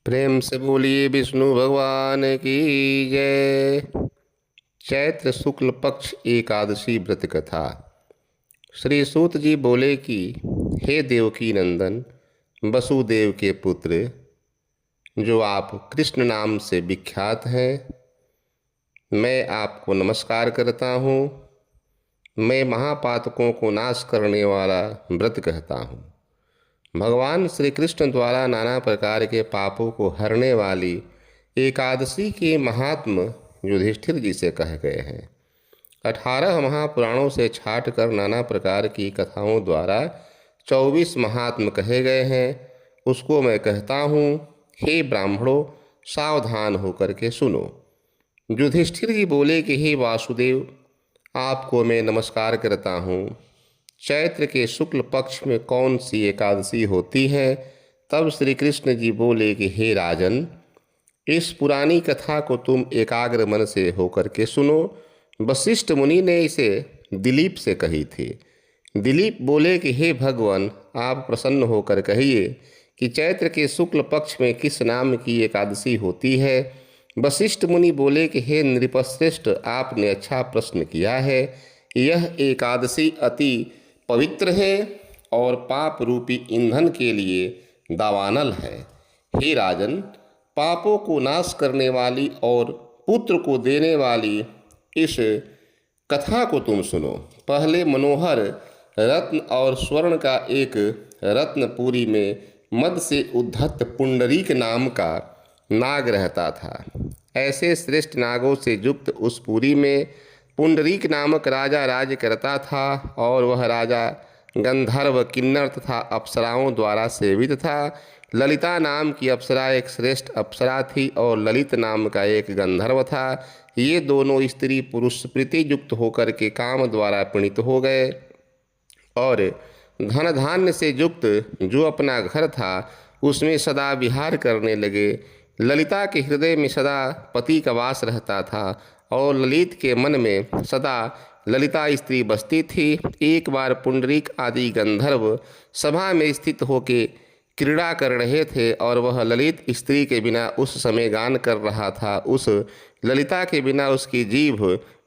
प्रेम से बोलिए विष्णु भगवान की जय। चैत्र शुक्ल पक्ष एकादशी व्रत कथा। श्री सूत जी बोले कि हे देवकी नंदन, वसुदेव के पुत्र, जो आप कृष्ण नाम से विख्यात हैं, मैं आपको नमस्कार करता हूँ। मैं महापातकों को नाश करने वाला व्रत कहता हूँ। भगवान श्री कृष्ण द्वारा नाना प्रकार के पापों को हरने वाली एकादशी के महात्म युधिष्ठिर जी से कहे गए हैं। 18 महापुराणों से छाट कर नाना प्रकार की कथाओं द्वारा 24 महात्म कहे गए हैं। उसको मैं कहता हूँ, हे ब्राह्मणों, सावधान होकर के सुनो। युधिष्ठिर जी बोले कि हे वासुदेव, आपको मैं नमस्कार करता हूँ। चैत्र के शुक्ल पक्ष में कौन सी एकादशी होती है? तब श्री कृष्ण जी बोले कि हे राजन, इस पुरानी कथा को तुम एकाग्र मन से होकर के सुनो। वशिष्ठ मुनि ने इसे दिलीप से कही थी। दिलीप बोले कि हे भगवान, आप प्रसन्न होकर कहिए कि चैत्र के शुक्ल पक्ष में किस नाम की एकादशी होती है। वशिष्ठ मुनि बोले कि हे नृपश्रेष्ठ, आपने अच्छा प्रश्न किया है। यह एकादशी अति पवित्र है और पाप रूपी ईंधन के लिए दावानल है। हे राजन, पापों को नाश करने वाली और पुत्र को देने वाली इस कथा को तुम सुनो। पहले मनोहर रत्न और स्वर्ण का एक रत्नपुरी में मद से उद्धत पुंडरीक नाम का नाग रहता था। ऐसे श्रेष्ठ नागों से युक्त उस पुरी में पुंडरीक नामक राजा राज्य करता था और वह राजा गंधर्व, किन्नर तथा अप्सराओं द्वारा सेवित था। ललिता नाम की अप्सरा एक श्रेष्ठ अप्सरा थी और ललित नाम का एक गंधर्व था। ये दोनों स्त्री पुरुष प्रीति युक्त होकर के काम द्वारा पीड़ित हो गए और धन धान्य से युक्त जो अपना घर था उसमें सदा विहार करने लगे। ललिता के हृदय में सदा पति का वास रहता था और ललित के मन में सदा ललिता स्त्री बसती थी। एक बार पुंडरीक आदि गंधर्व सभा में स्थित होकर क्रीड़ा कर रहे थे और वह ललित स्त्री के बिना उस समय गान कर रहा था। उस ललिता के बिना उसकी जीभ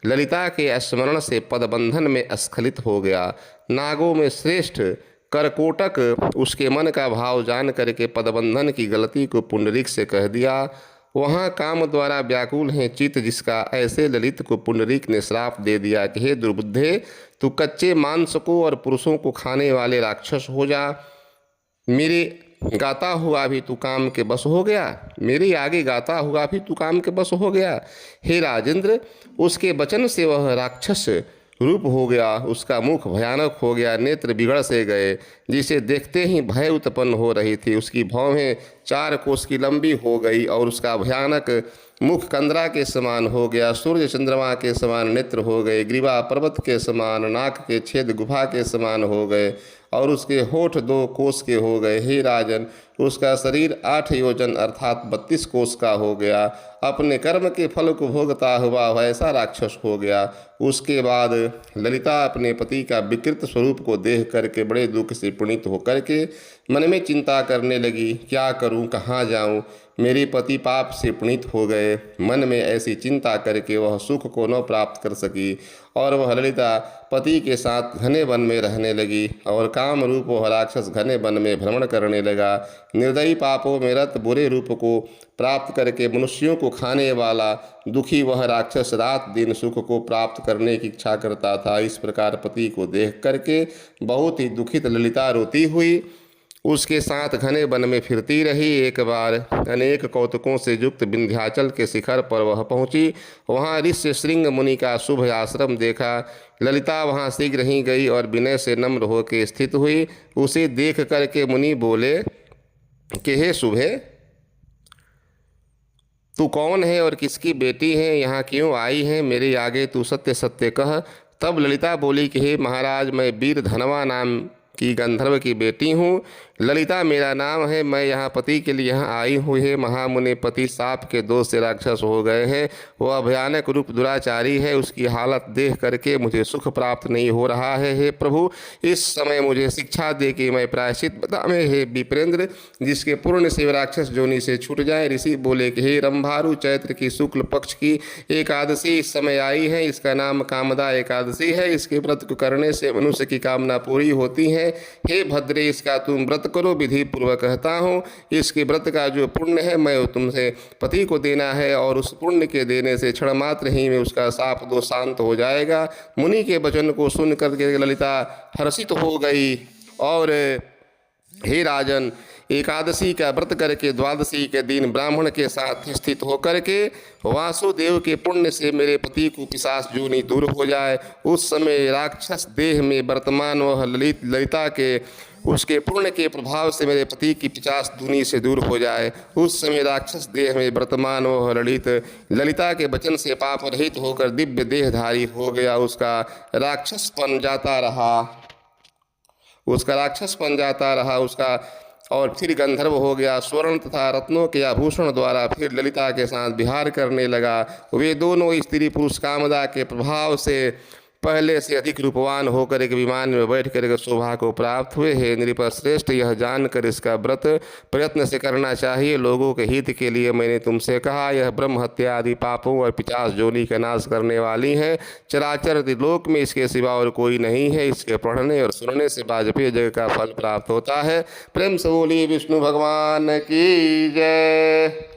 ललिता के स्मरण से पदबंधन में स्खलित हो गया। नागों में श्रेष्ठ करकोटक उसके मन का भाव जान करके पदबंधन की गलती को पुंडरीक से कह दिया। वहाँ काम द्वारा व्याकुल है चित्त जिसका, ऐसे ललित को पुंडरीक ने श्राप दे दिया कि हे दुर्बुद्धे, तू कच्चे मांस को और पुरुषों को खाने वाले राक्षस हो जा। मेरे गाता हुआ भी तू काम के बस हो गया, मेरे आगे गाता हुआ भी तू काम के बस हो गया। हे राजेंद्र, उसके वचन से वह राक्षस रूप हो गया, उसका मुख भयानक हो गया, नेत्र बिगड़ से गए, जिसे देखते ही भय उत्पन्न हो रही थी। उसकी भौहें 4 कोस की लंबी हो गई और उसका भयानक मुख कंदरा के समान हो गया। सूर्य चंद्रमा के समान नेत्र हो गए, ग्रीवा पर्वत के समान, नाक के छेद गुफा के समान हो गए और उसके होठ 2 कोस के हो गए। हे राजन, उसका शरीर 8 योजन अर्थात 32 कोस का हो गया। अपने कर्म के फल को भोगता हुआ वैसा राक्षस हो गया। उसके बाद ललिता अपने पति का विकृत स्वरूप को देख करके बड़े दुख से पीड़ित होकर के मन में चिंता करने लगी, क्या करूं, कहाँ जाऊं, मेरे पति पाप से पीड़ित हो गए। मन में ऐसी चिंता करके वह सुख को न प्राप्त कर सकी और वह ललिता पति के साथ घने वन में रहने लगी और काम रूप वह राक्षस घने वन में भ्रमण करने लगा। निर्दयी पापों में रत बुरे रूप को प्राप्त करके मनुष्यों को खाने वाला दुखी वह राक्षस रात दिन सुख को प्राप्त करने की इच्छा करता था। इस प्रकार पति को देख करके बहुत ही दुखित ललिता रोती हुई उसके साथ घने वन में फिरती रही। एक बार अनेक कौतुकों से युक्त विंध्याचल के शिखर पर वह पहुंची। वहां ऋषि श्रृंग मुनि का शुभ आश्रम देखा। ललिता वहां शीघ्र ही गई और विनय से नम्र होकर स्थित हुई। उसे देख करके मुनि बोले कि हे शुभे, तू कौन है और किसकी बेटी है, यहाँ क्यों आई है, मेरे आगे तू सत्य सत्य कह। तब ललिता बोली कि हे महाराज, मैं वीर धनवा नाम की गंधर्व की बेटी हूँ। ललिता मेरा नाम है, मैं यहाँ पति के लिए यहाँ आई हूँ। हे महामुनि, पति साप के दोष से राक्षस हो गए हैं, वह भयानक रूप दुराचारी है, उसकी हालत देख करके मुझे सुख प्राप्त नहीं हो रहा है। हे प्रभु, इस समय मुझे शिक्षा दे कि मैं प्रायश्चित बतावे। हे विप्रेंद्र, जिसके पूर्ण से राक्षस जोनि से छूट जाए। ऋषि बोले कि हे रंभारु, चैत्र की शुक्ल पक्ष की एकादशी इस समय आई है, इसका नाम कामदा एकादशी है। इसके व्रत को करने से मनुष्य की कामना पूरी होती है। हे भद्रे, इसका तुम व्रत करो, विधि पूर्वक कहता हूँ। इसके व्रत का जो पुण्य है मैं तुमसे पति को देना है, और उस पुण्य के देने से क्षण मात्र ही में उसका शाप दोष शांत हो जाएगा। मुनि के वचन को सुन करके ललिता हर्षित हो गई और हे राजन, एकादशी का व्रत करके द्वादशी के दिन ब्राह्मण के साथ स्थित होकर के वासुदेव के पुण्य से मेरे पति को पिशाच जोनि दूर हो जाए। उस समय राक्षस देह में वर्तमान वह ललिता के उसके पुण्य के प्रभाव से मेरे पति की पिशाच जोनि से दूर हो जाए। उस समय राक्षस देह में वर्तमान वह ललिता के वचन से पाप रहित होकर दिव्य देहधारी हो गया। उसका राक्षसपन जाता रहा उसका और फिर गंधर्व हो गया। स्वर्ण तथा रत्नों के आभूषण द्वारा फिर ललिता के साथ विहार करने लगा। वे दोनों स्त्री पुरुष कामदा के प्रभाव से पहले से अधिक रूपवान होकर एक विमान में बैठ कर शोभा को प्राप्त हुए। हे नृपश्रेष्ठ, यह जानकर इसका व्रत प्रयत्न से करना चाहिए। लोगों के हित के लिए मैंने तुमसे कहा। यह ब्रह्म हत्या आदि पापों और पिशाच जोनि का नाश करने वाली है। चराचर लोक में इसके सिवा और कोई नहीं है। इसके पढ़ने और सुनने से वाजपेय जग का फल प्राप्त होता है। प्रेम से बोलिए विष्णु भगवान की जय।